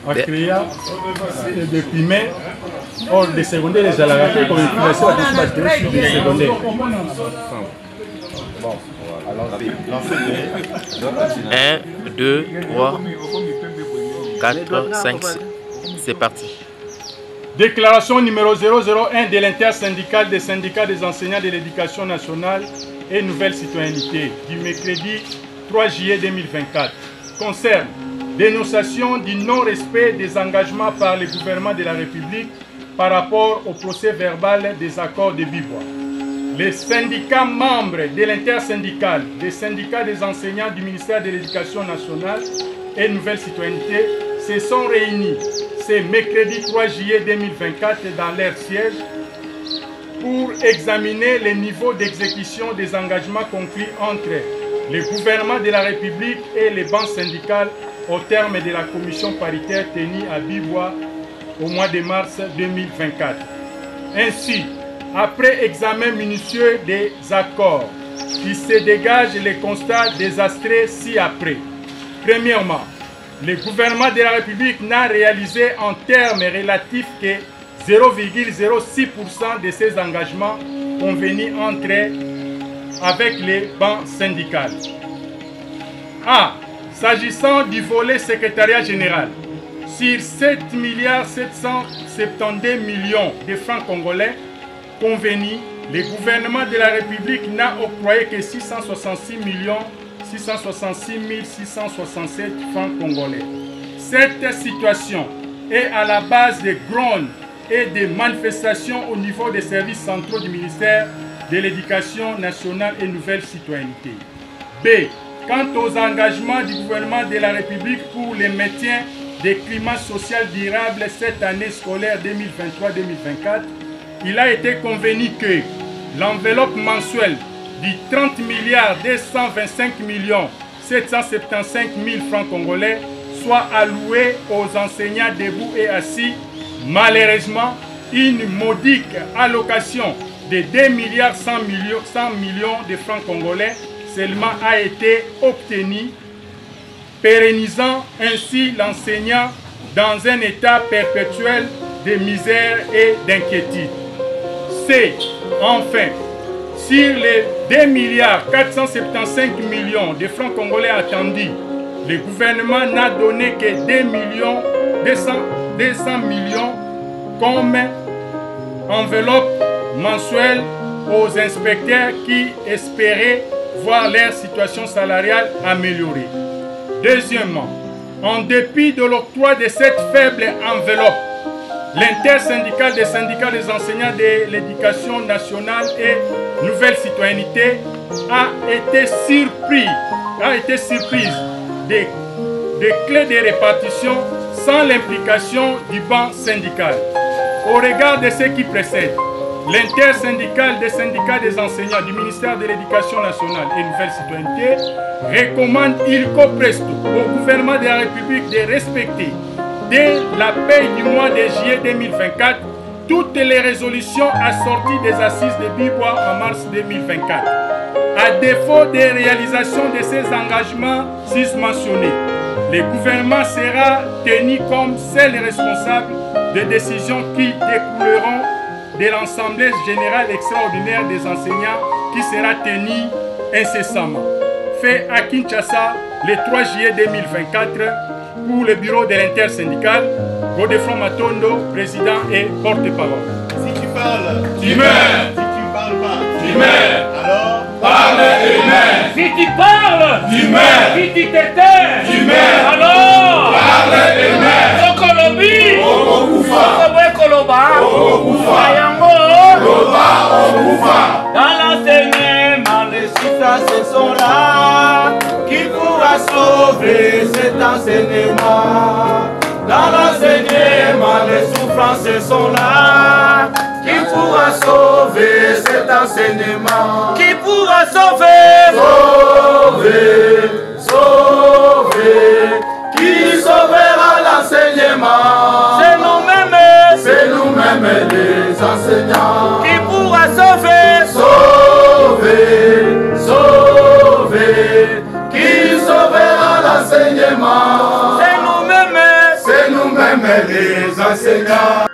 a créé des primaires, or des secondaires, les alaratés, comme une fondation à des secondaires. 1, 2, 3, 4, 5, 6. C'est parti. Déclaration numéro 001 de l'intersyndicale des syndicats des enseignants de l'éducation nationale et nouvelle citoyenneté du mercredi 3 juillet 2024 concerne dénonciation du non-respect des engagements par le gouvernement de la République par rapport au procès verbal des accords de Bibois. Les syndicats membres de l'intersyndicale des syndicats des enseignants du ministère de l'Éducation nationale et nouvelle citoyenneté se sont réunis ce mercredi 3 juillet 2024 dans leur siège pour examiner les niveaux d'exécution des engagements conclus entre le gouvernement de la République et les banques syndicales au terme de la commission paritaire tenue à Bibois au mois de mars 2024. Ainsi, après examen minutieux des accords, il se dégage les constats désastreux ci-après. Premièrement, le gouvernement de la République n'a réalisé en termes relatifs que 0,06% de ses engagements convenus avec les banques syndicales. A. S'agissant du volet secrétariat général, sur 7 772 millions de francs congolais convenus, le gouvernement de la République n'a octroyé que 666 667 francs congolais. Cette situation est à la base des grogne et des manifestations au niveau des services centraux du ministère de l'Éducation nationale et nouvelle citoyenneté. B. Quant aux engagements du gouvernement de la République pour le maintien des climats sociaux durables cette année scolaire 2023-2024, il a été convenu que l'enveloppe mensuelle du 30 225 775 000 francs congolais soit allouée aux enseignants debout et assis. Malheureusement, une modique allocation de 2 100 millions de francs congolais seulement a été obtenue, pérennisant ainsi l'enseignant dans un état perpétuel de misère et d'inquiétude. C. Enfin, sur les 2 475 millions de francs congolais attendus, le gouvernement n'a donné que 200 millions comme enveloppe mensuelle aux inspecteurs qui espéraient voir leur situation salariale améliorée. Deuxièmement, en dépit de l'octroi de cette faible enveloppe, l'intersyndicale des syndicats des enseignants de l'éducation nationale et nouvelle citoyenneté a été surprise des clés de répartition sans l'implication du banc syndical. Au regard de ce qui précède, l'intersyndicale des syndicats des enseignants du ministère de l'Éducation nationale et nouvelle citoyenneté recommande ilco presto au gouvernement de la République de respecter dès la paye du mois de juillet 2024 toutes les résolutions assorties des assises de Bibois en mars 2024. À défaut de réalisation de ces engagements susmentionnés, le gouvernement sera tenu comme seul responsable des décisions qui découleront de l'Assemblée générale extraordinaire des enseignants qui sera tenue incessamment. Fait à Kinshasa le 3 juillet 2024 pour le bureau de l'intersyndicale, Godefroid Matondo, président et porte-parole. Si tu parles, tu meurs. Si tu parles pas, tu meurs. Alors, parle et meurs. Si tu parles, tu meurs. Si tu t'éteins, tu meurs. Alors, parle et meurs. Okolobi, Okufa. Okoloba, Okufa. Ayango, Loba, Okufa. Dans l'enseignement, les souffrances sont là. Qui pourra sauver cet enseignement? Dans l'enseignement, les souffrances sont là. Qui pourra sauver cet enseignement? Qui pourra sauver? Sauver, sauver. Qui sauvera l'enseignement? C'est nous-mêmes les enseignants. Qui pourra sauver? Sauver, sauver. Qui sauvera l'enseignement? C'est nous-mêmes les enseignants.